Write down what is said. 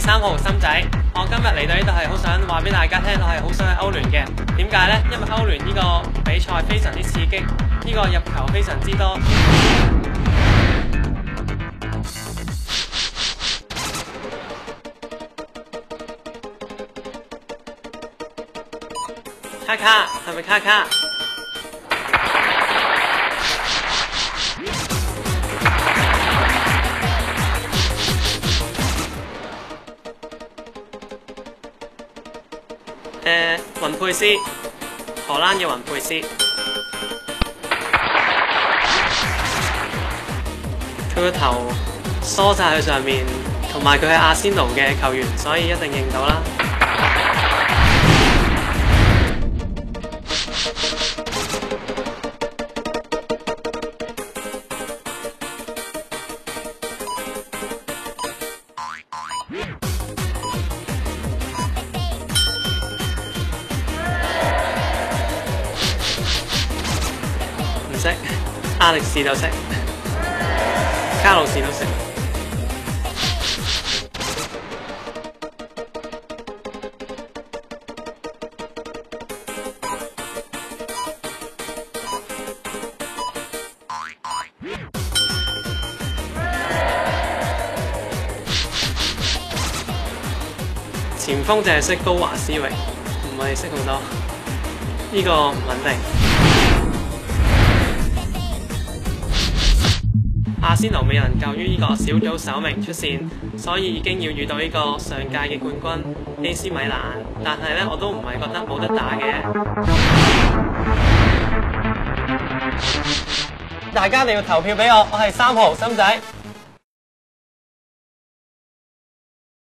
3號心仔，我今日嚟到呢度係好想話俾大家聽，我係好想去歐聯嘅。點解呢？因為歐聯呢個比賽非常之刺激，呢個入球非常之多。卡卡係咪卡卡？雲佩斯，荷蘭嘅雲佩斯，佢個頭梳晒去上面，同埋佢係阿仙奴嘅球員，所以一定認到啦。唔識，亞力士就識，卡路士都識。前鋒就係識高華斯榮，唔係識好多，呢個唔肯定。阿仙奴未能夠於呢個小組首名出線，所以已經要遇到呢個上屆嘅冠軍 AC 米蘭。但係呢，我都唔係覺得冇得打嘅。大家一定要投票俾我，我係3號心仔。